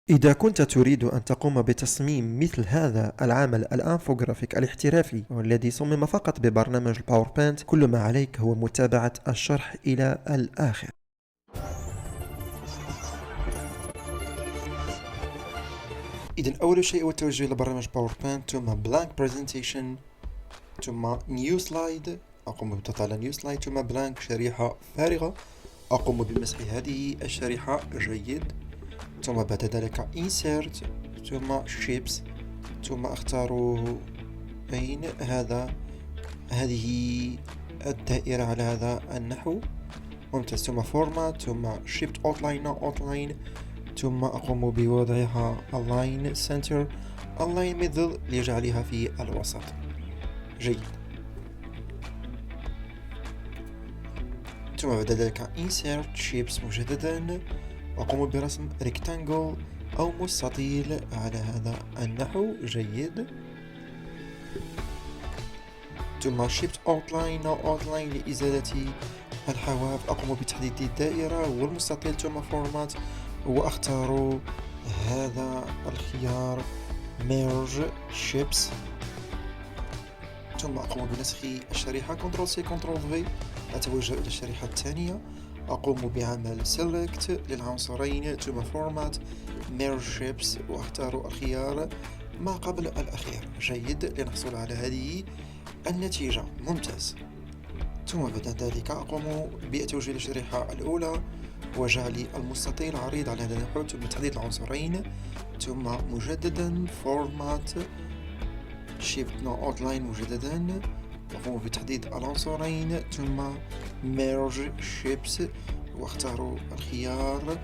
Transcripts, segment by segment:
إذا كنت تريد أن تقوم بتصميم مثل هذا العمل الأنفوغرافيك الاحترافي والذي صمم فقط ببرنامج الباوربوينت، كل ما عليك هو متابعة الشرح إلى الآخر. إذن أول شيء هو التوجه إلى برنامج باوربوينت، ثم بلانك برزنتيشن، ثم نيو سلايد، أقوم بالضغط على نيو سلايد، ثم بلانك شريحة فارغة، أقوم بمسح هذه الشريحة. جيد. ثم بعد ذلك insert، ثم shapes، ثم أختار أين هذه الدائرة على هذا النحو. ممتاز. ثم format، ثم shift outline no outline، ثم أقوم بوضعها align center align middle لجعلها في الوسط. جيد. ثم بعد ذلك insert shapes مجددا، وأقوم برسم rectangle أو مستطيل على هذا النحو. جيد. ثم shift outline no outline لإزالة الحواف. أقوم بتحديد الدائرة والمستطيل، ثم format، وأختار هذا الخيار merge shapes، ثم أقوم بنسخ الشريحة Ctrl C Ctrl V. أتوجه إلى الشريحة الثانية، أقوم بعمل select للعنصرين، ثم format merge shapes، وأختار الخيار ما قبل الأخير. جيد. لنحصل على هذه النتيجة. ممتاز. ثم بعد ذلك أقوم بالتوجيه للشريحة الأولى وجعل المستطيل عريض على هذا النحو، ثم تحديد العنصرين، ثم مجددا format shift no outline مجددا، أقوم بتحديد العنصرين، ثم merge shapes، واختار الخيار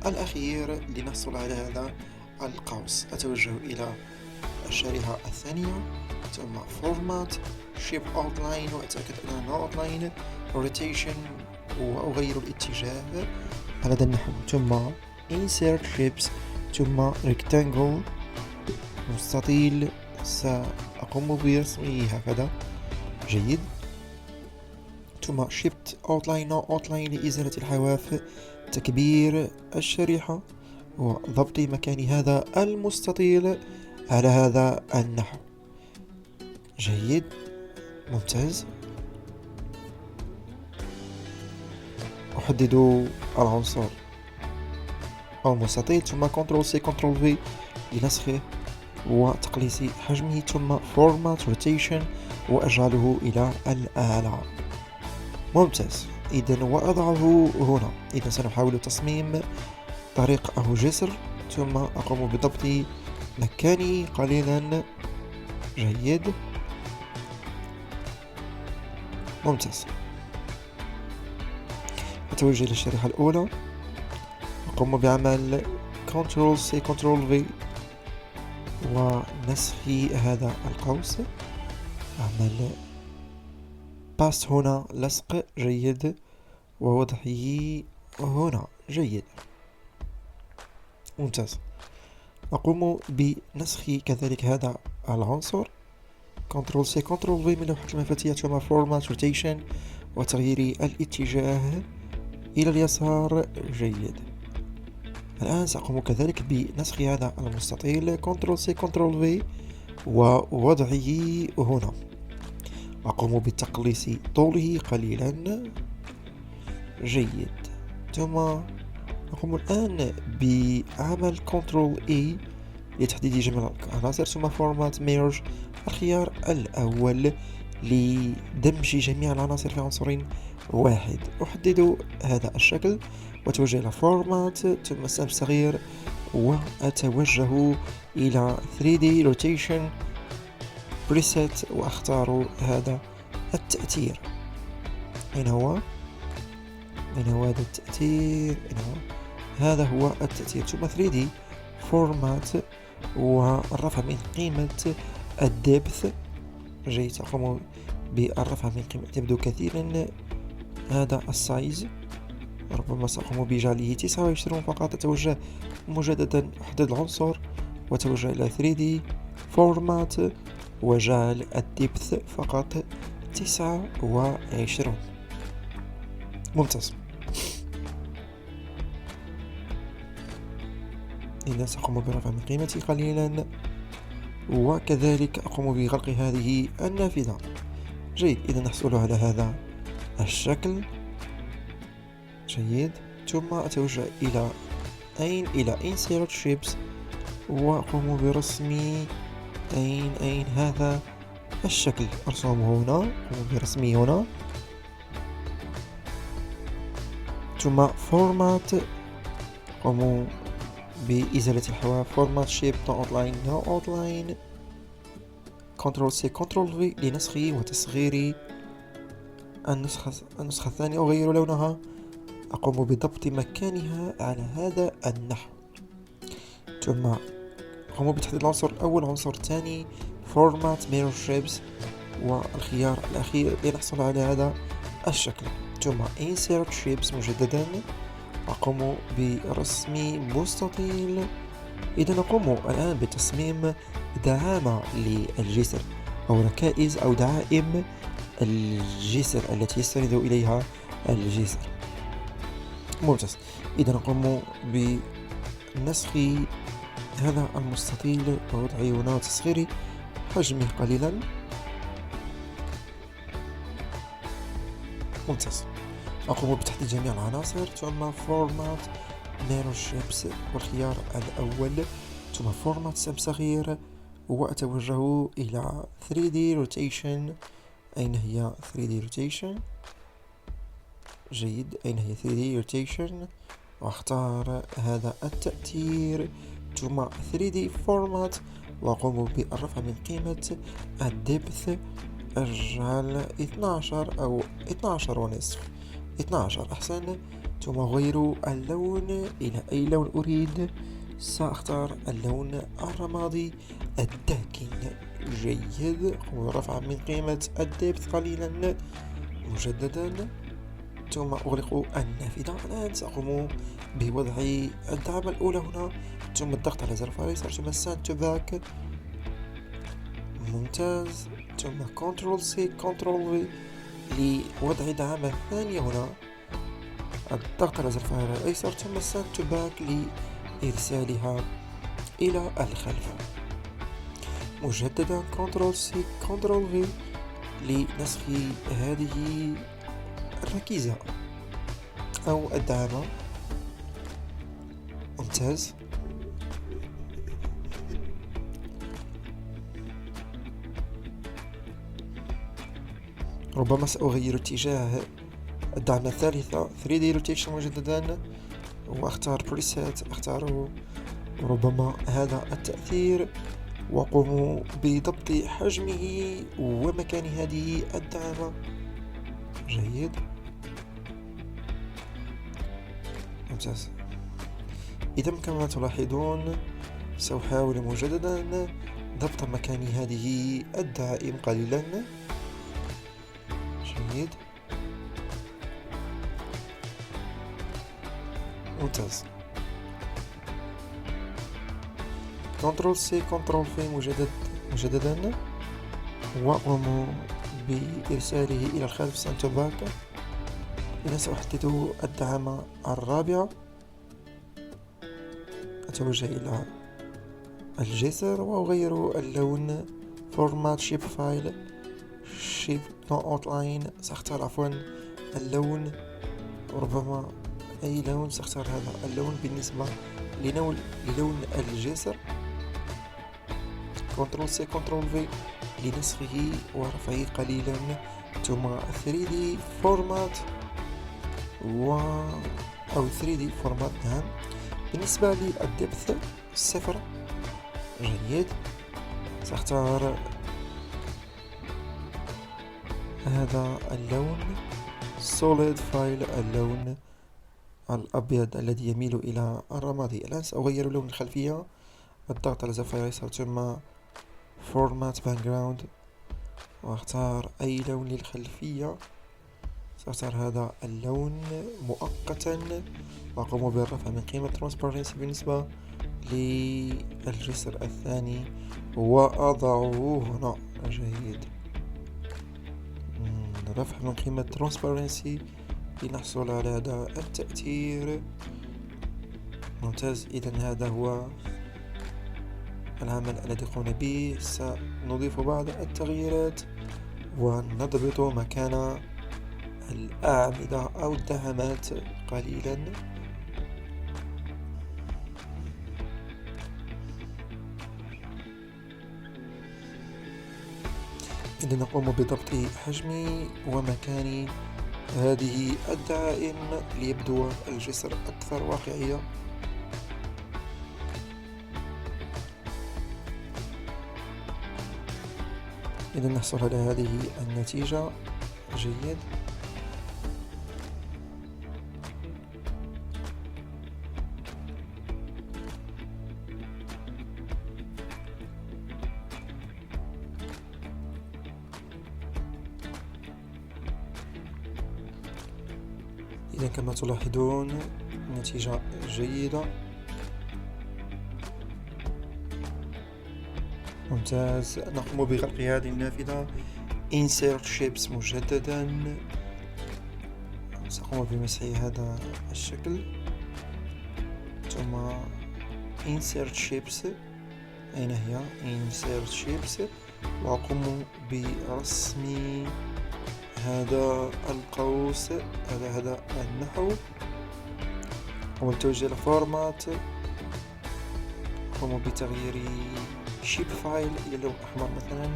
الأخير لنحصل على هذا القوس. أتوجه إلى الشريحة الثانية، ثم format shape outline، وأتأكد أن no outline rotation، وأغير الاتجاه على هذا النحو، ثم insert shapes، ثم rectangle مستطيل سأقوم برسمه هكذا. جيد. ثم shift outline no outline لإزالة الحواف، تكبير الشريحة وضبط مكان هذا المستطيل على هذا النحو. جيد. ممتاز. أحدد العنصر أو المستطيل، ثم Ctrl C Ctrl V لنسخه وتقليص حجمه، ثم format rotation وأجعله إلى الأعلى. ممتاز. إذن وأضعه هنا. إذن سنحاول تصميم طريق أو جسر، ثم أقوم بضبط مكانه قليلا. جيد. ممتاز. أتوجه للشريحة الأولى، أقوم بعمل Ctrl C Ctrl V ونسخ هذا القوس، أعمل باس هنا لصق. جيد. ووضعه هنا. جيد. ممتاز. أقوم بنسخ كذلك هذا العنصر، Ctrl C Ctrl V من لوحة المفاتيح، ثم Format Rotation وتغيير الاتجاه إلى اليسار. جيد. الآن سأقوم كذلك بنسخ هذا المستطيل، Ctrl C Ctrl V ووضعه هنا. أقوم بتقليص طوله قليلا. جيد. ثم أقوم الآن بعمل Ctrl E لتحديد جميع العناصر، ثم Format Merge الخيار الأول لدمج جميع العناصر في عنصر واحد. أحدد هذا الشكل وأتوجه إلى Format، ثم سهم صغير، وأتوجه إلى 3D Rotation Preset، وأختار هذا التأثير. أين هو هذا التأثير؟ هذا هو التأثير. ثم 3D Format والرفع من قيمة الدبث. جيد. أقوم بالرفع من قيمة، تبدو كثيرا هذا السايز، ربما سأقوم بجعله 29 فقط. أتوجه مجددا، أحدد العنصر وأتوجه إلى 3D Format وجعل الدبث فقط 29. ممتاز. إذا سأقوم برفع من قيمتي قليلا، وكذلك أقوم بغلق هذه النافذة. جيد، إذا نحصل على هذا الشكل. جيد، ثم أتوجه إلى إلى Insert Shapes، وأقوم برسم أين هذا الشكل. أرسمه هنا، أقوم برسمه هنا، ثم Format، أقوم بإزالة الحواف. Format Shape No Outline No Outline. Ctrl C Ctrl V لنسخ وتصغير النسخة الثانية. أغير لونها، أقوم بضبط مكانها على هذا النحو، ثم أقوم بتحديد العنصر الأول والعنصر الثاني Format Mirror Shapes، والخيار الأخير لنحصل على هذا الشكل. ثم Insert Shapes مجددا، أقوم برسم مستطيل. إذا نقوم الآن بتصميم دعامة للجسر أو ركائز أو دعائم الجسر التي يستند إليها الجسر. ممتاز، إذا نقوم بنسخ هذا المستطيل ووضعه هنا وتصغير حجمه قليلا. ممتاز، أقوم بتحديد جميع العناصر، ثم Format Mirror Shapes والخيار الأول، ثم Format سهم صغير، وأتوجه إلى 3D Rotation. أين هي 3D Rotation؟ جيد، أين هي 3D Rotation؟ واختار هذا التأثير، ثم 3D Format، وأقوم بالرفع من قيمة الدبث. أجعل 12 أو 12 ونصف، 12 أحسن. ثم أغير اللون إلى أي لون أريد. سأختار اللون الرمادي الداكن. جيد، أقوم برفع من قيمة الدبث قليلا مجددا، ثم أغلق النافذة. الآن سأقوم بوضع الدعامة الأولى هنا، ثم الضغط على زر اليسار، ثم Send to Back. ممتاز، ثم Ctrl C Ctrl V لوضع دعامة ثانية هنا، الضغط على زر الأيسر، ثم Send to Back لإرسالها إلى الخلف. مجددا Ctrl C Ctrl V لنسخ هذه الركيزة أو الدعامة. ممتاز، ربما سأغير اتجاه الدعامة الثالثة 3D Rotation مجددا، وأختار Preset، أختار ربما هذا التأثير، وأقوم بضبط حجمه ومكان هذه الدعامة. جيد، ممتاز. إذا كما تلاحظون سأحاول مجددا ضبط مكان هذه الدعائم قليلا. جيد، ممتاز. Ctrl C Ctrl V مجددا، وأقوم بإرساله إلى الخلف Send to Back. إذا سأحدد الدعامة الرابعة، أتوجه إلى الجسر وأغير اللون Format Shape File Shape No Outline. سأختار عفوا اللون، ربما أي لون، سأختار هذا اللون بالنسبة للون الجسر. Ctrl C Ctrl V لنسخه ورفعه قليلا، ثم 3D Format أو 3D Format. نعم، بالنسبة للدبث 0. جيد، سأختار هذا اللون Solid File، اللون الأبيض الذي يميل إلى الرمادي. الآن سأغير لون الخلفية، الضغط على زر اليسار، ثم Format Background، وأختار أي لون للخلفية. سأختار هذا اللون مؤقتا، وأقوم بالرفع من قيمة Transparency بالنسبة للجسر الثاني وأضعه هنا. جيد، رفع من قيمة Transparency لنحصل على هذا التأثير. ممتاز. إذن هذا هو العمل الذي قمنا به. سنضيف بعض التغييرات ونضبط مكان الأعمدة أو الدعامات قليلا. إذن نقوم بضبط حجم ومكان هذه الدعائم ليبدو الجسر أكثر واقعية. إذا نحصل على هذه النتيجة. جيد. إذا كما تلاحظون نتيجة جيدة. ممتاز. نقوم بغلق هذه النافذة. Insert Shapes مجددا. سأقوم بمسح هذا الشكل ثم Insert Shapes. أين هي Insert Shapes؟ وأقوم برسم هذا القوس على هذا النحو. أقوم بالتوجه إلى فورمات. أقوم بتغيير شيب فايل إلى لون أحمر مثلا،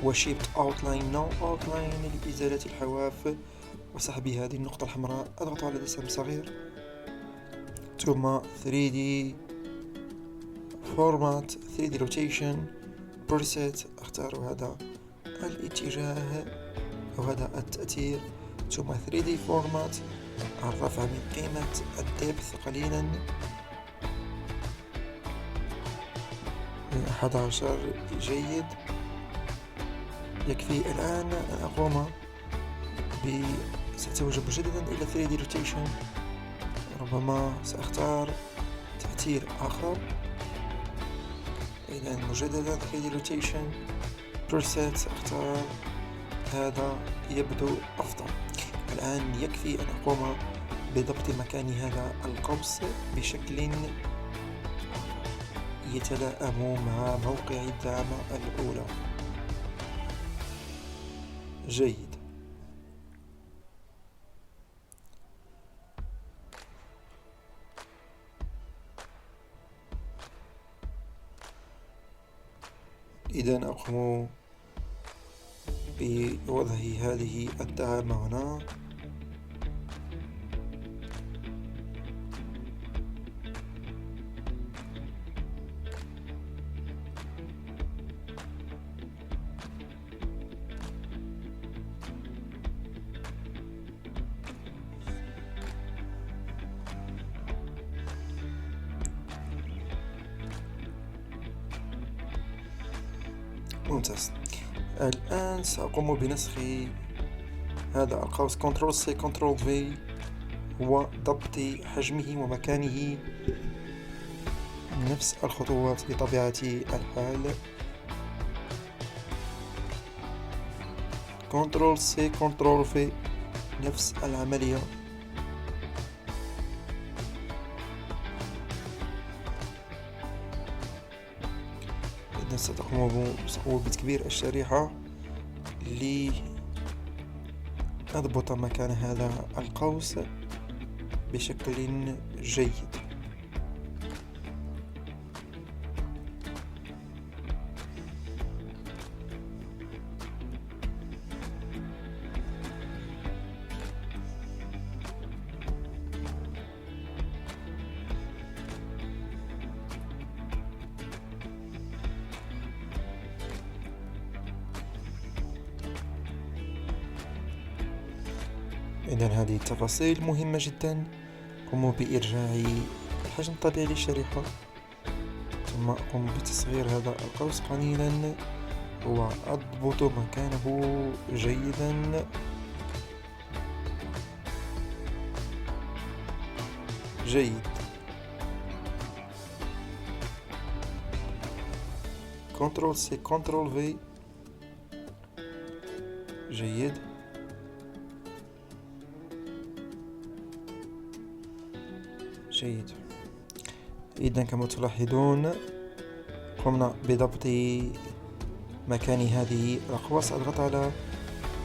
وشيبت اوتلاين نو اوتلاين لإزالة الحواف وسحب هذه النقطة الحمراء. أضغط على دسم صغير ثم 3D فورمات 3D روتيشن بريسيت. أختار هذا الاتجاه أو هذا التأثير ثم 3D فورمات الرفع من قيمة الدبث قليلا 11. جيد. يكفي. الآن أن أقوم سأتوجه مجددا إلى 3D روتيشن. ربما سأختار تأثير آخر. إذا مجددا 3D روتيشن بريسيت. سأختار هذا يبدو أفضل. الآن يكفي أن أقوم بضبط مكان هذا القوس بشكل يتلائم مع موقع الدعامة الأولى. جيد. إذن أقوم بوضع هذه الدعامة هنا. ممتاز. الآن سأقوم بنسخ هذا القوس كنترول سي كنترول في وضبط حجمه ومكانه نفس الخطوات بطبيعة الحال. كنترول سي كنترول في نفس العملية. إذن سأقوم بتكبير الشريحة لأضبط مكان هذا القوس بشكل جيد. إذن هذه التفاصيل مهمة جدا. قوموا بإرجاع الحجم الطبيعي للشريحة ثم أقوم بتصغير هذا القوس قليلا وأضبط مكانه جيدا. جيد. كنترول سي كنترول في. جيد. جيد. إذا كما تلاحظون قمنا بضبط مكان هذه الأقواس. أضغط على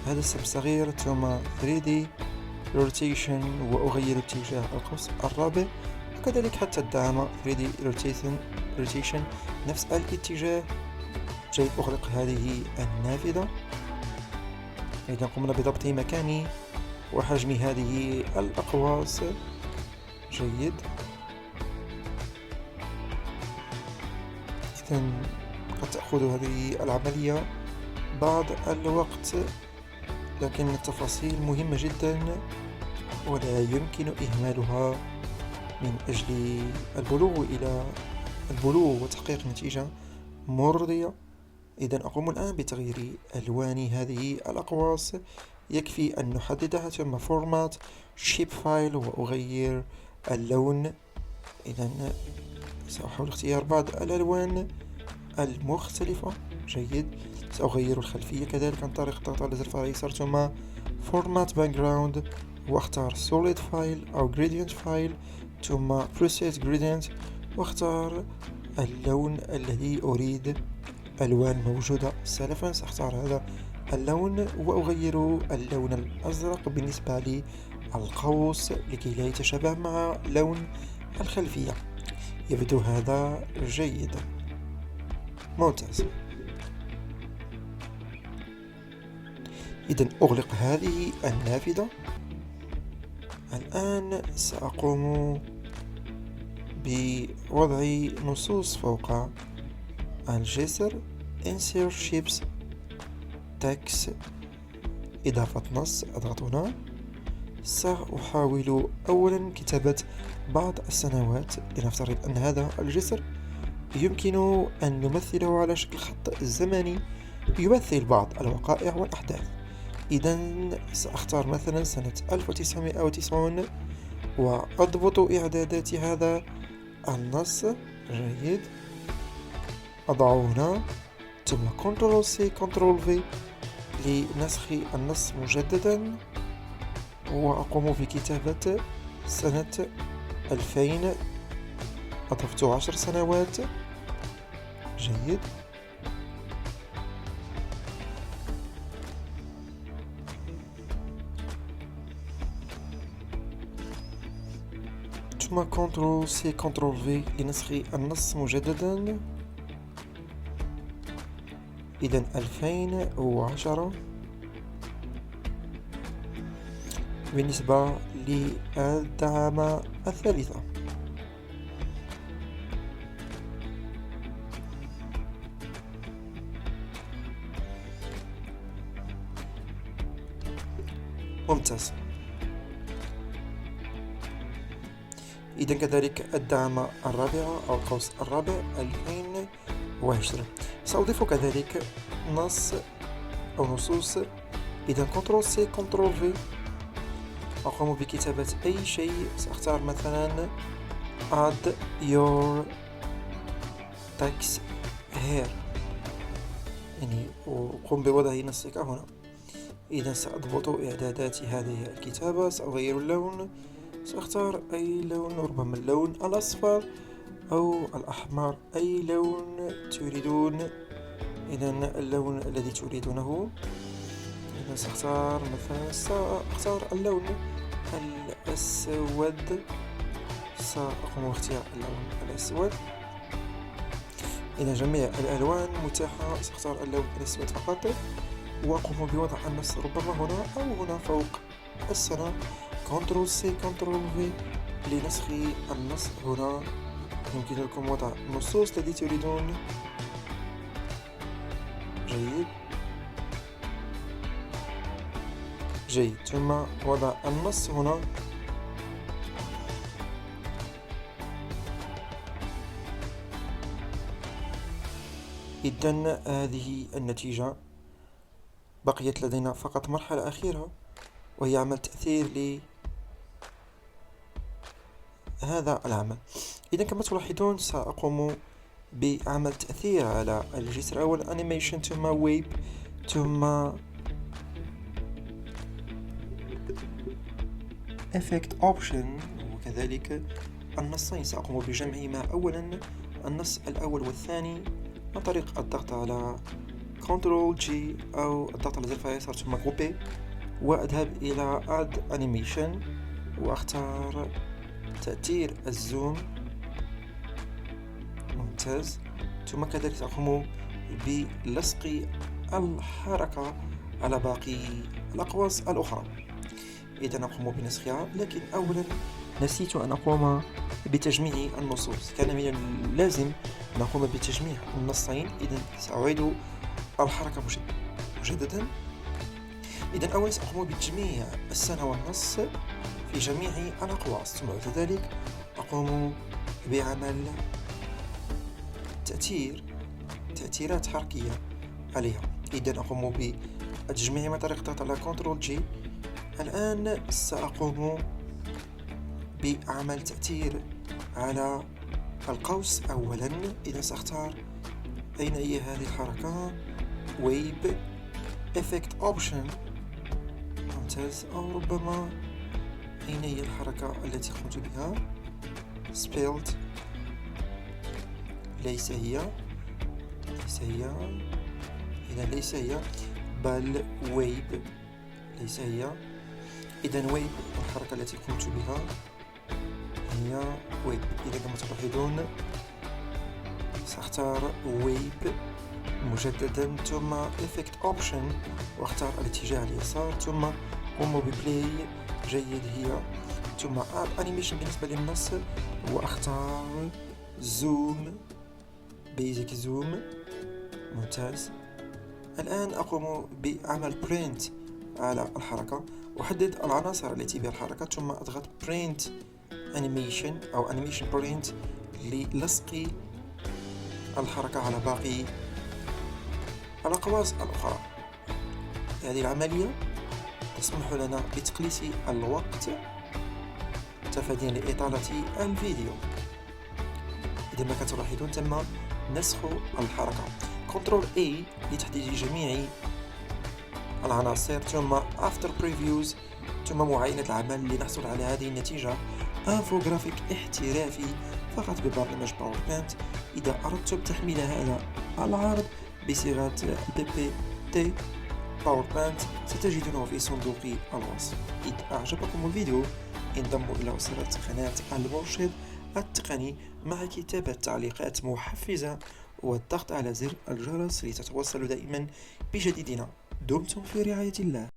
هذا السهم الصغير ثم 3D rotation وأغير اتجاه القوس الرابع، وكذلك حتى الدعامة 3D rotation نفس الاتجاه. جيد، أغلق هذه النافذة. إذا قمنا بضبط مكان وحجم هذه الأقواس. جيد، إذا قد تأخذ هذه العملية بعض الوقت، لكن التفاصيل مهمة جدا ولا يمكن إهمالها من أجل البلوغ وتحقيق نتيجة مرضية. إذا أقوم الآن بتغيير ألوان هذه الأقواس. يكفي أن نحددها ثم فورمات شيب فايل وأغير اللون. إذا سأحاول اختيار بعض الألوان المختلفة. جيد، سأغير الخلفية كذلك عن طريق الضغط على زر الأيسر ثم فورمات باك جراوند واختار solid فايل أو gradient فايل ثم preset gradient واختار اللون الذي أريد. ألوان موجودة سلفا سأختار هذا اللون وأغير اللون الأزرق بالنسبة للقوس لكي لا يتشابه مع لون الخلفية. يبدو هذا جيد، ممتاز. إذن أغلق هذه النافذة. الآن سأقوم بوضع نصوص فوق الجسر. Insert Shapes Text، إضافة نص. أضغط هنا. سأحاول أولا كتابة بعض السنوات. لنفترض أن هذا الجسر يمكن أن نمثله على شكل خط زمني يمثل بعض الوقائع والأحداث. إذن سأختار مثلا سنة 1990 وأضبط إعدادات هذا النص. جيد، أضعه هنا ثم Ctrl C Ctrl V لنسخ النص مجددا، وأقوم بكتابة سنة 2000. أضفت 10 سنوات. جيد، ثم Ctrl C Ctrl V لنسخ النص مجددا. إذن 2010 بالنسبة للدعامة الثالثة. ممتاز. إذن كذلك الدعامة الرابعة أو القوس الرابع 2020. سأضيف كذلك نص أو نصوص. إذا Ctrl C Ctrl V أقوم بكتابة أي شيء. سأختار مثلا add your text here، يعني أقوم بوضع نصك هنا. إذا سأضبط إعدادات هذه الكتابة. سأغير اللون. سأختار أي لون، ربما اللون الأصفر أو الأحمر، أي لون تريدون. إذا اللون الذي تريدونه. إذا سأختار مثلا سأختار اللون الأسود. سأقوم باختيار اللون الأسود. إذا جميع الألوان متاحة سأختار اللون الأسود فقط، وأقوم بوضع النص ربما هنا أو هنا فوق السنة. Ctrl C Ctrl V لنسخ النص هنا. يمكن لكم وضع النصوص التي تريدون. جيد، جيد، ثم وضع النص هنا. إذن هذه النتيجة. بقيت لدينا فقط مرحلة أخيرة وهي عمل تأثير لهذا العمل. إذا كما تلاحظون سأقوم بعمل تأثير على الجسر. أول أنيميشن ثم ويب ثم effect option وكذلك النصين سأقوم بجمعهما. أولا النص الأول والثاني عن طريق الضغط على Ctrl G أو الضغط على زر اليسار ثم Grouper، وأذهب إلى Add Animation وأختار تأثير الزوم. ممتاز. ثم كذلك سأقوم بلصق الحركة على باقي الأقواس الأخرى. إذا أقوم بنسخها، لكن أولا نسيت أن أقوم بتجميع النصوص. كان من اللازم أن أقوم بتجميع النصين. إذا سأعيد الحركة مجددا. إذا أولا سأقوم بتجميع السنة والنص في جميع الأقواس، ثم بعد ذلك أقوم بعمل تأثيرات حركية عليها. إذا أقوم بتجميع عن طريق الضغط على Ctrl G. الآن سأقوم بعمل تأثير على القوس أولا. إذا سأختار أين هي هذه الحركة، Wave Effect Option. ممتاز. أو ربما أين هي الحركة التي قمت بها، Spelled. ليس هي. إذا ليس هي، بل Wave. ليس هي. إذا Wave الحركة التي قمت بها هي Wave. إذا كما تلاحظون سأختار Wave مجددا ثم Effect Option واختار الاتجاه اليسار ثم قوم ببلاي. جيد. هي ثم Add Animation بالنسبة للنص واختار Zoom Basic Zoom. ممتاز. الآن أقوم بعمل Print على الحركة، أحدد العناصر التي بها الحركة ثم أضغط Print Animation أو Animation Print للصق الحركة على باقي الأقواس الأخرى. هذه العملية تسمح لنا بتقليص الوقت تفاديا لإطالة الفيديو. إذا ما كتلاحظون تم نسخ الحركة. Ctrl A لتحديد جميع العناصر ثم After Previews ثم معاينة العمل لنحصل على هذه النتيجة. انفوغرافيك احترافي فقط ببرنامج باوربوينت. إذا أردت تحميل هذا العرض بصيغة PPT باوربوينت ستجدونه في صندوق الوصف. إذا أعجبكم الفيديو انضموا إلى أسرة قناة المرشد التقني مع كتابة تعليقات محفزة والضغط على زر الجرس لتتوصلوا دائما بجديدنا. دمتم في رعاية الله.